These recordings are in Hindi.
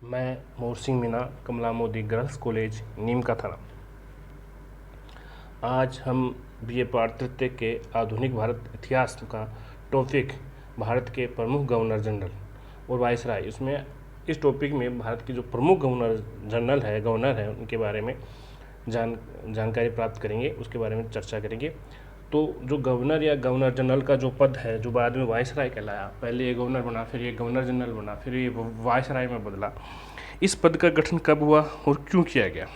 मैं मोहसिन मीना, कमला मोदी गर्ल्स कॉलेज, नीम का थाना। आज हम बीए पार्ट तृतीय के आधुनिक भारत इतिहास का टॉपिक भारत के प्रमुख गवर्नर जनरल और वायसराय, इसमें इस टॉपिक में भारत के जो प्रमुख गवर्नर है उनके बारे में जानकारी प्राप्त करेंगे, उसके बारे में चर्चा करेंगे। तो जो गवर्नर या गवर्नर जनरल का जो पद है, जो बाद में वायसराय कहलाया, पहले ये गवर्नर बना, फिर ये गवर्नर जनरल बना, फिर ये वायसराय में बदला। इस पद का गठन कब हुआ और क्यों किया गया?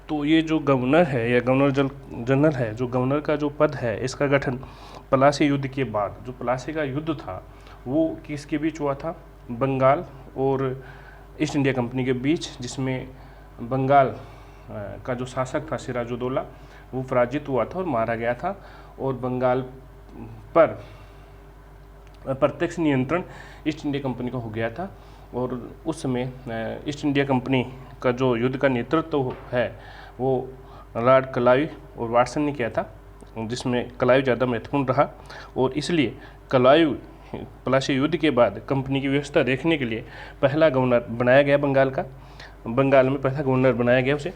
तो ये जो गवर्नर है या गवर्नर जनरल है, जो गवर्नर का जो पद है, इसका गठन पलासी युद्ध के बाद, जो पलासी का युद्ध था वो किसके बीच हुआ था? बंगाल और ईस्ट इंडिया कंपनी के बीच, जिसमें बंगाल का जो शासक था सिराजुद्दौला, वो पराजित हुआ था और मारा गया था, और बंगाल पर प्रत्यक्ष नियंत्रण ईस्ट इंडिया कंपनी का हो गया था। और उस समय ईस्ट इंडिया कंपनी का जो युद्ध का नेतृत्व है वो लॉर्ड क्लाइव और वाटसन ने किया था, जिसमें क्लाइव ज़्यादा महत्वपूर्ण रहा, और इसलिए क्लाइव पलासी युद्ध के बाद कंपनी की व्यवस्था देखने के लिए पहला गवर्नर बनाया गया बंगाल में पहला गवर्नर बनाया गया उसे।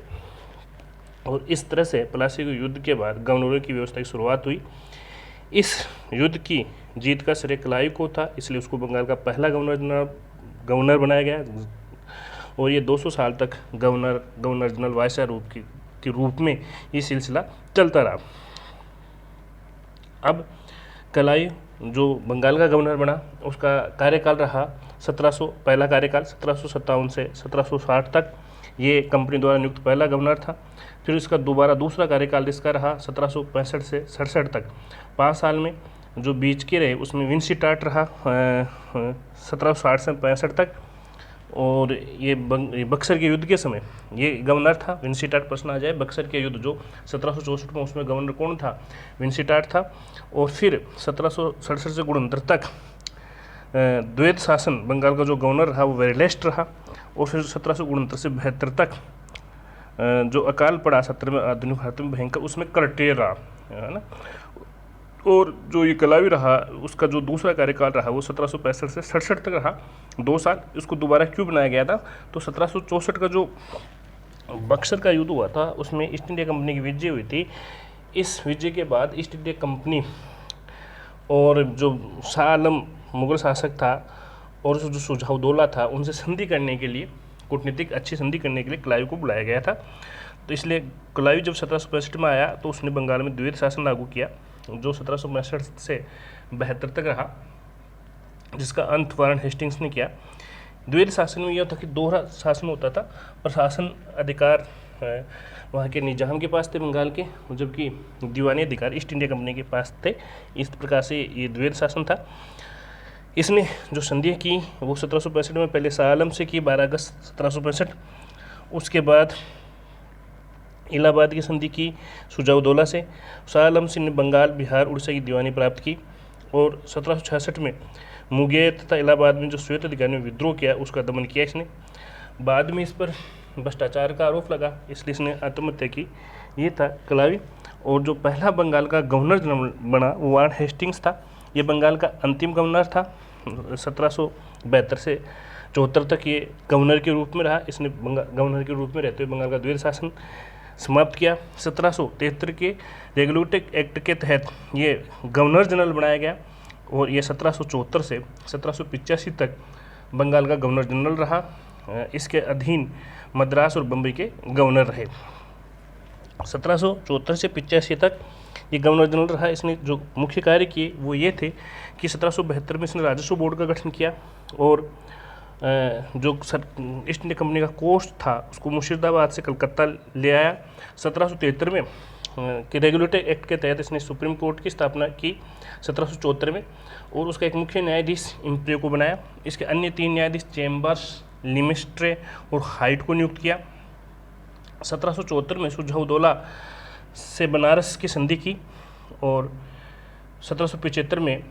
और इस तरह से पलासी के युद्ध के बाद गवर्नरों की व्यवस्था की शुरुआत हुई। इस युद्ध की जीत का श्रेय क्लाइव को था, इसलिए उसको बंगाल का पहला गवर्नर बनाया गया, और ये 200 साल तक गवर्नर जनरल वायसराय के रूप में ये सिलसिला चलता रहा। अब क्लाइव जो बंगाल का गवर्नर बना, उसका कार्यकाल रहा पहला कार्यकाल 1757 से 1760 तक, ये कंपनी द्वारा नियुक्त पहला गवर्नर था। फिर इसका दूसरा कार्यकाल इसका रहा 1765 से 67 तक, 5 साल में। जो बीच के रहे उसमें विंसीटाट रहा 1760 से 65 तक, और ये बक्सर के युद्ध के समय ये गवर्नर था। विंसीटाट प्रश्न आ जाए, बक्सर के युद्ध जो 1764 में, उसमें गवर्नर कौन था? विंसीटाट था। और फिर 1767 से 69 तक द्वैत शासन बंगाल का जो गवर्नर रहा वो वेरेलेस्ट रहा। और फिर 1769 से 72 तक जो अकाल पड़ा 17वें आधुनिक भारत में भयंकर, उसमें करटेर रहा, है ना। और जो ये क्लाइव रहा, उसका जो दूसरा कार्यकाल रहा वो 1765 से 67 तक रहा, 2 साल। इसको दोबारा क्यों बनाया गया था? तो 1764 का जो बक्सर का युद्ध हुआ था, उसमें ईस्ट इंडिया कंपनी की विजय हुई थी। इस विजय के बाद ईस्ट इंडिया कंपनी और जो शाह आलम मुगल शासक था और जो सुजाउद्दौला था, उनसे संधि करने के लिए, कूटनीतिक अच्छी संधि करने के लिए क्लाइव को बुलाया गया था। तो इसलिए क्लाइव जब 1765 में आया तो उसने बंगाल में द्वैत शासन लागू किया, जो 1765 से 72 तक रहा, जिसका अंत वारन हेस्टिंग्स ने किया। द्वैत शासन में यह था कि दोहरा शासन होता था, प्रशासन अधिकार वहाँ के निजाम के पास थे बंगाल के, जबकि दीवानी अधिकार ईस्ट इंडिया कंपनी के पास थे। इस प्रकार से ये द्वैत शासन था। इसने जो संधि की वो 1765 में पहले शाह आलम से की, 12 अगस्त 1765। उसके बाद इलाहाबाद की संधि की सुजाउद्दौला से। शाह आलम सिंह ने बंगाल, बिहार, उड़ीसा की दीवानी प्राप्त की, और 1766 में मुंगेर तथा इलाहाबाद में जो श्वेत अधिकारी ने विद्रोह किया उसका दमन किया इसने। बाद में इस पर भ्रष्टाचार का आरोप लगा, इसलिए इसने आत्महत्या की। ये था क्लाइव। और जो पहला बंगाल का गवर्नर जनरल बना वो वारन हेस्टिंग्स था। ये बंगाल का अंतिम गवर्नर था। 1772 से 74 तक ये गवर्नर के रूप में रहा। इसने गवर्नर के रूप में रहते हुए बंगाल का द्वैत शासन समाप्त किया। 1773 के रेगुलेटरी एक्ट के तहत ये गवर्नर जनरल बनाया गया, और ये 1774 से 1785 तक बंगाल का गवर्नर जनरल रहा। इसके अधीन मद्रास और बम्बई के गवर्नर रहे। 1774 से 85 तक ये गवर्नर जनरल रहा। इसने जो मुख्य कार्य किए वो ये थे कि 1772 में इसने राजस्व बोर्ड का गठन किया, और जो ईस्ट इंडिया कंपनी का कोष था उसको मुर्शिदाबाद से कलकत्ता ले आया। 1773 में कि रेगुलेटरी एक्ट के तहत इसने सुप्रीम कोर्ट की स्थापना की 1774 में, और उसका एक मुख्य न्यायाधीश इम्प्रियो को बनाया। इसके अन्य 3 न्यायाधीश चैम्बर्स, लिमिस्ट्रे और हाइट को नियुक्त किया। 1774 में सुजाउद्दौला से बनारस की संधि की, और 1775 में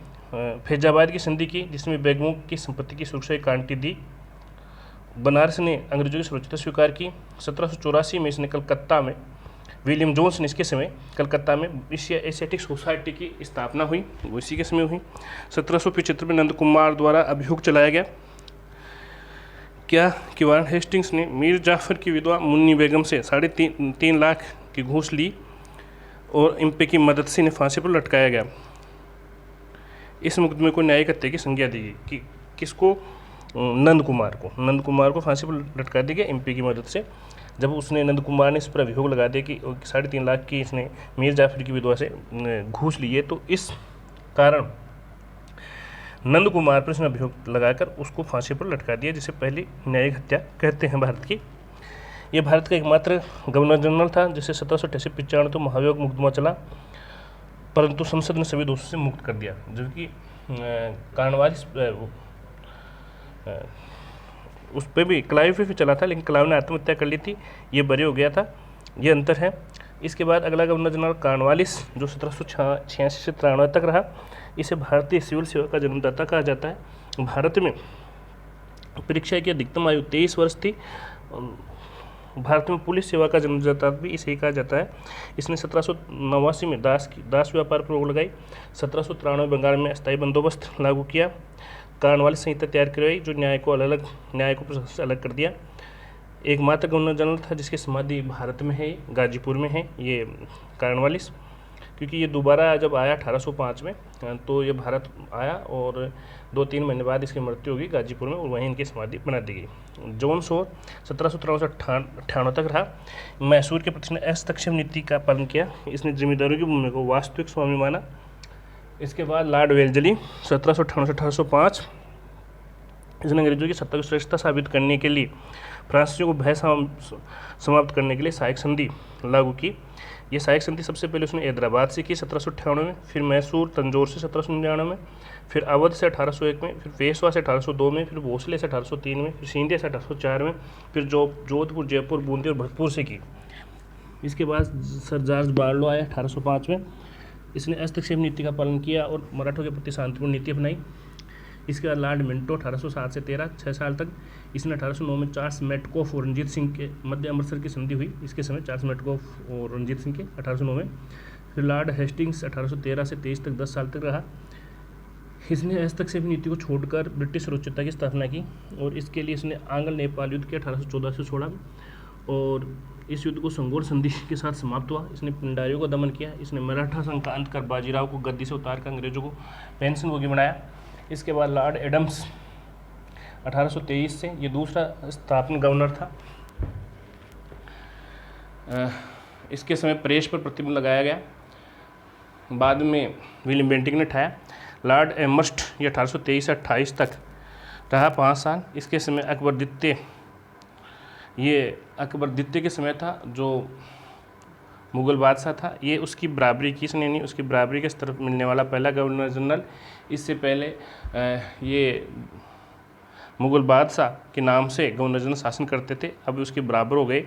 फैजाबाद की संधि की, जिसमें बेगमों की संपत्ति की सुरक्षा की गारंटी दी। बनारस ने अंग्रेजों की सुरक्षित स्वीकार की। 1784 में इसने कलकत्ता में, विलियम जोन्स ने इसके समय कलकत्ता में एशियाटिक सोसाइटी की स्थापना हुई, वो इसी के समय हुई। 1775 में नंद कुमार द्वारा अभियोग चलाया गया। क्या कि वारन हेस्टिंग्स ने मीर जाफ़र की विधवा मुन्नी बेगम से 3.5 लाख की घूस ली और इम्पे की मदद से इन्हें फांसी पर लटकाया गया। इस मुकदमे को न्यायिक हत्या की संज्ञा दी गई कि किसको, नंद कुमार को फांसी पर लटका दिया गया इम्पे की मदद से। जब उसने नंद कुमार ने इस पर अभियोग लगा दिया कि 3.5 लाख की इसने मीर जाफ़र की विधवा से घूस ली है, तो इस कारण नंद कुमार पर उसने अभियोग लगाकर उसको फांसी पर लटका दिया, जिसे पहली न्यायिक हत्या कहते हैं भारत की। ये भारत का एकमात्र गवर्नर जनरल था जिसे 1788-95 तो महाभियोग मुकदमा चला, परंतु संसद ने सभी दोषों से मुक्त कर दिया। जबकि कार्नवालिस उस पर भी क्लाइव पे भी चला था, लेकिन क्लाइव ने आत्महत्या कर ली थी, ये बरी हो गया था, ये अंतर है। इसके बाद अगला गवर्नर जनरल कार्नवालिस जो 1786 से 93 तक रहा। इसे भारतीय सिविल सेवा का जन्मदाता कहा जाता है। भारत में परीक्षा की अधिकतम आयु 23 वर्ष थी। भारत में पुलिस सेवा का जन्मदाता भी इसे ही कहा जाता है। इसने 1789 में दास व्यापार पर रोक लगाई। 1793 बंगाल में अस्थायी बंदोबस्त लागू किया। कार्नवालिस संहिता तैयार करवाई जो न्याय को प्रशासन से अलग कर दिया। एकमात्र गवर्नर जनरल था जिसकी समाधि भारत में है, गाजीपुर में है ये कार्नवालिस, क्योंकि ये दोबारा जब आया 1805 में तो ये भारत आया और 2-3 महीने बाद इसकी मृत्यु होगी गाजीपुर में और वहीं इनकी समाधि बना दी गई। जॉन शोर 1793 से 98 तक रहा। मैसूर के प्रति हस्तक्षेप नीति का पालन किया। इसने जिम्मेदारों की भूमि को वास्तविक स्वामी माना। इसके बाद लॉर्ड वेल्जली 1798 से 1805, इसने अंग्रेजों की सत्ता की श्रेष्ठता साबित करने के लिए फ्रांसीसियों को भय समाप्त करने के लिए सहायक संधि लागू की। ये सहायक संधि सबसे पहले उसने हैदराबाद से की 1798 में, फिर मैसूर तंजौर से 1799 में, फिर अवध से 1801 में, फिर पेशवा से 1802 में, फिर भोसले से 1803 में, फिर सींधिया से 1804 में, फिर जोधपुर, जयपुर, बूंदी और भरतपुर से की। इसके बाद सर जॉर्ज बार्लो आया 1805 में। इसने हस्तक्षेप नीति का पालन किया और मराठों के प्रति शांतिपूर्ण नीति अपनाई। इसके बाद लॉर्ड मिंटो 1807 से 13, 6 साल तक। इसने 1809 में चार्ल्स मेटकॉफ और रंजीत सिंह के मध्य अमृतसर की संधि हुई इसके समय, चार्ल्स मेटकॉफ और रंजीत सिंह के 1809 में। फिर लॉर्ड हेस्टिंग्स 1813 से 23 तक 10 साल तक रहा। इसने हस्तक्षेप नीति को छोड़कर ब्रिटिश सर्वोच्चता की स्थापना की और इसके लिए इसने आंग्ल नेपाल युद्ध किया 1814 से 16 में और इस युद्ध को संगोर संधि के साथ समाप्त हुआ। इसने पिंडारियों का दमन किया। इसने मराठा संघ का अंत कर बाजीराव को गद्दी से उतार कर अंग्रेजों को पेंशन भोगी बनाया। इसके बाद लॉर्ड एडम्स 1823 से, ये दूसरा स्थापना गवर्नर था। इसके समय प्रेस पर प्रतिबंध लगाया गया। बाद में विलियम बेंटिंग ने उठाया। लॉर्ड एमर्स्ट ये 1823 से 28 तक रहा, 5 साल। इसके समय अकबर द्वितीय के समय था जो मुग़ल बादशाह था। ये उसकी बराबरी की इसने नहीं, उसकी बराबरी के स्तर पर मिलने वाला पहला गवर्नर जनरल। इससे पहले ये मुग़ल बादशाह के नाम से गवर्नर जनरल शासन करते थे, अब उसके बराबर हो गए।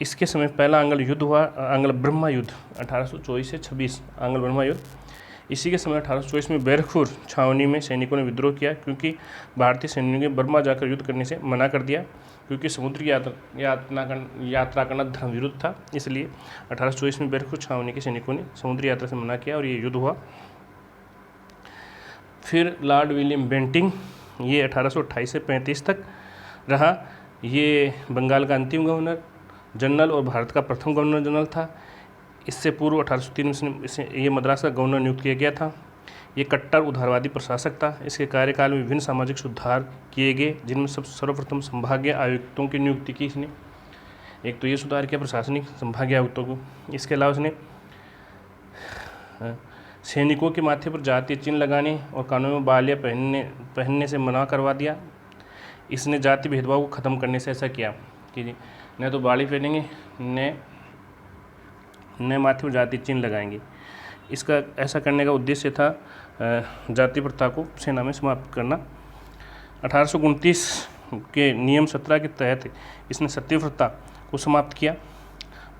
इसके समय पहला आंग्ल युद्ध हुआ, आंग्ल ब्रह्मा युद्ध 1824 से 26, आंग्ल ब्रह्मा युद्ध। इसी के समय 1824 में बैरकपुर छावनी में सैनिकों ने विद्रोह किया क्योंकि भारतीय सैनिकों ने बर्मा जाकर युद्ध करने से मना कर दिया, क्योंकि समुद्री यात्रा करना धर्म विरुद्ध था। इसलिए 1824 में बैरकपुर छावनी के सैनिकों ने समुद्री यात्रा से मना किया और ये युद्ध हुआ। फिर लॉर्ड विलियम बेंटिंग ये 1828 से 35 तक रहा। ये बंगाल का अंतिम गवर्नर जनरल और भारत का प्रथम गवर्नर जनरल था। इससे पूर्व 1803 में ये मद्रास का गवर्नर नियुक्त किया गया था। ये कट्टर उदारवादी प्रशासक था। इसके कार्यकाल में विभिन्न सामाजिक सुधार किए गए, जिनमें सर्वप्रथम संभागीय आयुक्तों की नियुक्ति की इसने। एक तो ये सुधार किया प्रशासनिक संभागीय आयुक्तों को। इसके अलावा इसने सैनिकों के माथे पर जातीय चिन्ह लगाने और कानून में बालियाँ पहनने से मना करवा दिया। इसने जाति भेदभाव को ख़त्म करने से ऐसा किया कि न तो बाली पहनेंगे न माथे पर जातीय चिन्ह लगाएंगे। इसका ऐसा करने का उद्देश्य था जाति प्रथा को सेना में समाप्त करना। 1829 के नियम 17 के तहत इसने सत्यव्रता को समाप्त किया।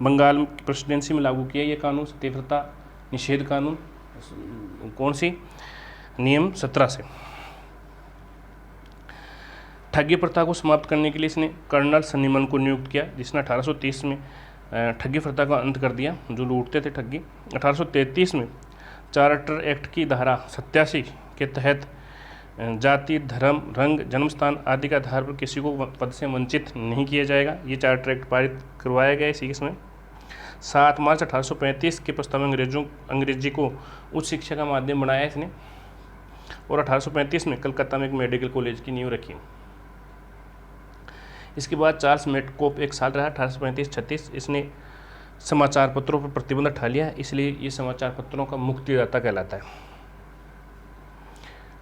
बंगाल की प्रेसिडेंसी में लागू किया ये कानून, सत्यव्रता निषेध कानून। कौन सी? नियम 17 से। ठगी प्रथा को समाप्त करने के लिए इसने कर्नल सनीमन को नियुक्त किया, जिसने 1830 में ठगी प्रथा का अंत कर दिया, जो लूटते थे ठगी। 1833 में चार्टर एक्ट की धारा 87 के तहत जाति, धर्म, रंग, जन्मस्थान आदि के आधार पर किसी को पद से वंचित नहीं किया जाएगा। ये चार्टर एक्ट पारित करवाया गया इसी के समय। 7 मार्च 1835 के प्रस्ताव में अंग्रेजी को उच्च शिक्षा का माध्यम बनाया इसने, और 1835 में कलकत्ता में एक मेडिकल कॉलेज की नींव रखी। इसके बाद चार्ल्स मेटकोप एक साल रहा 1835-36। इसने समाचार पत्रों पर प्रतिबंध हटा लिया, इसलिए ये समाचार पत्रों का मुक्तिदाता कहलाता है।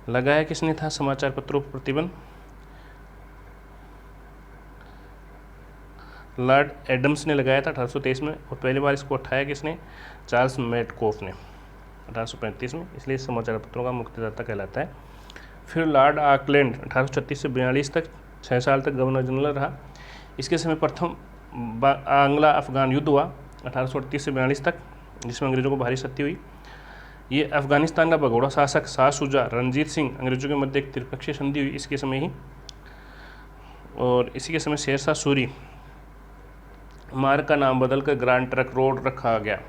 लगाया किसने था समाचार पत्रों पर प्रतिबंध? लॉर्ड एडम्स ने लगाया था 1823 में, और पहली बार इसको उठाया किसने? चार्ल्स मेटकोफ ने 1835 में, इसलिए समाचार पत्रों का मुक्तिदाता कहलाता है। फिर लॉर्ड ऑकलैंड 1836 से 42 तक 6 साल तक गवर्नर जनरल रहा। इसके समय प्रथम आंग्ला अफगान युद्ध हुआ 1838 से 42 तक, जिसमें अंग्रेजों को भारी क्षति हुई। ये अफगानिस्तान का भगोड़ा शासक शाह शुजा रणजीत सिंह अंग्रेजों के मध्य एक त्रिपक्षीय संधि हुई इसके समय ही, और इसी के समय शेरशाह सूरी मार्ग का नाम बदलकर ग्रैंड ट्रंक रोड रखा गया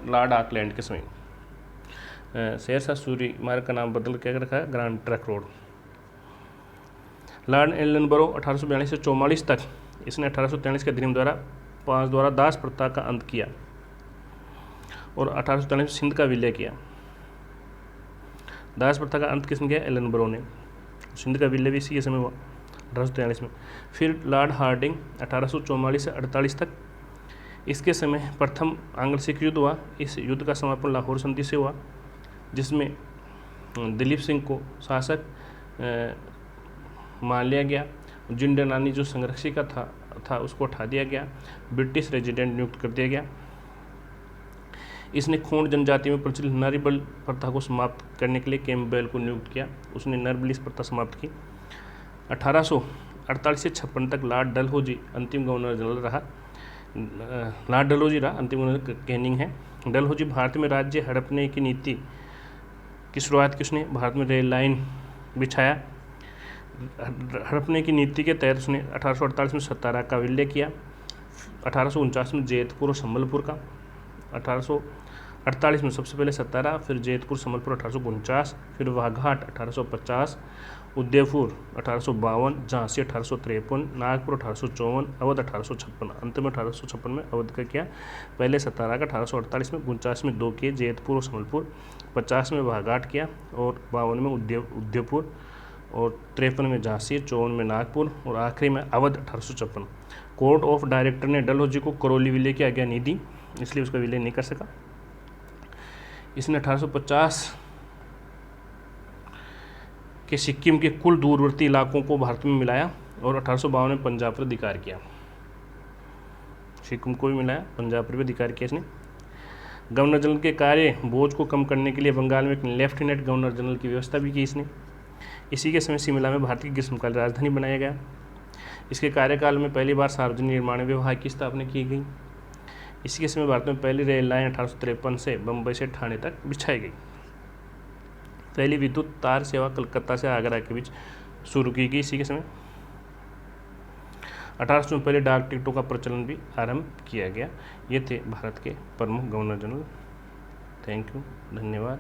लॉर्ड ऑकलैंड के समय। शेरशाह सूरी मार्ग का नाम बदल क्या रखा है? Grand trunk road. Lord Ellenborough 1842 से 44 तक, इसने 1843 के अधिनियम द्वारा दास प्रथा का अंत किया, और 1843 में सिंध का विलय किया। दास प्रथा का अंत किसने किया? एलनबरो ने। सिंध का विलय भी इसी के समय हुआ 1843 में। फिर लॉर्ड हार्डिंग 1844 से 48 तक, इसके समय प्रथम आंग्ल सिख युद्ध हुआ। इस युद्ध का समापन लाहौर संधि से हुआ, जिसमें दिलीप सिंह को शासक मान लिया गया। जिंडा नानी जो संरक्षिका था उसको हटा दिया गया, ब्रिटिश रेजिडेंट नियुक्त कर दिया गया। इसने खोंड जनजाति में प्रचलित नरबली प्रथा को समाप्त करने के लिए कैम्पबेल को नियुक्त किया, उसने नरबली प्रथा समाप्त की। 1848 से 56 तक लॉर्ड डलहौजी अंतिम गवर्नर जनरल रहा। लॉर्ड डलहौजी रहा अंतिम गवर्नर, कैनिंग है। डलहौजी भारत में राज्य हड़पने की नीति की शुरुआत की उसने, भारत में रेल लाइन बिछाया। हड़पने की नीति के तहत उसने 1848 में सतारा का विलय किया, 1849 में जैतपुर और संबलपुर का, 1848 में सबसे पहले सतारा, फिर जैतपुर संबलपुर 1849, फिर वाघाट 1850, उदयपुर 1852, झांसी 1853, नागपुर 1854, अवध 1856। अंत में 1856 में अवध का किया। पहले सतारा का 1848 में, 49 में 2 किए जैतपुर और संबलपुर, 50 में वाघाट किया, और 52 में उदयपुर, और 53 में झांसी, 54 में नागपुर, और आखिरी में अवध 1856। कोर्ट ऑफ डायरेक्टर ने डलहौजी को करौली विलय की आज्ञा नहीं दी, इसलिए उसका विलय नहीं कर सका। इसने 1850 के सिक्किम के कुल दूरवर्ती इलाकों को भारत में मिलाया, और 1852 में पंजाब पर अधिकार किया। सिक्किम को भी मिलाया, पंजाब पर भी अधिकार किया इसने। गवर्नर जनरल के कार्य बोझ को कम करने के लिए बंगाल में एक लेफ्टिनेंट गवर्नर जनरल की व्यवस्था भी की इसने। इसी के समय शिमला में भारत की ग्रीष्मकालीन राजधानी बनाया गया। इसके कार्यकाल में पहली बार सार्वजनिक निर्माण विभाग की स्थापना की गई। इसी के समय भारत में पहली रेल लाइन 1853 से बम्बई से ठाणे तक बिछाई गई। पहली विद्युत तार सेवा कलकत्ता से आगरा के बीच शुरू की गई इसी के समय। 1800 में पहले डाक टिकटों का प्रचलन भी आरंभ किया गया। ये थे भारत के प्रमुख गवर्नर जनरल। थैंक यू, धन्यवाद।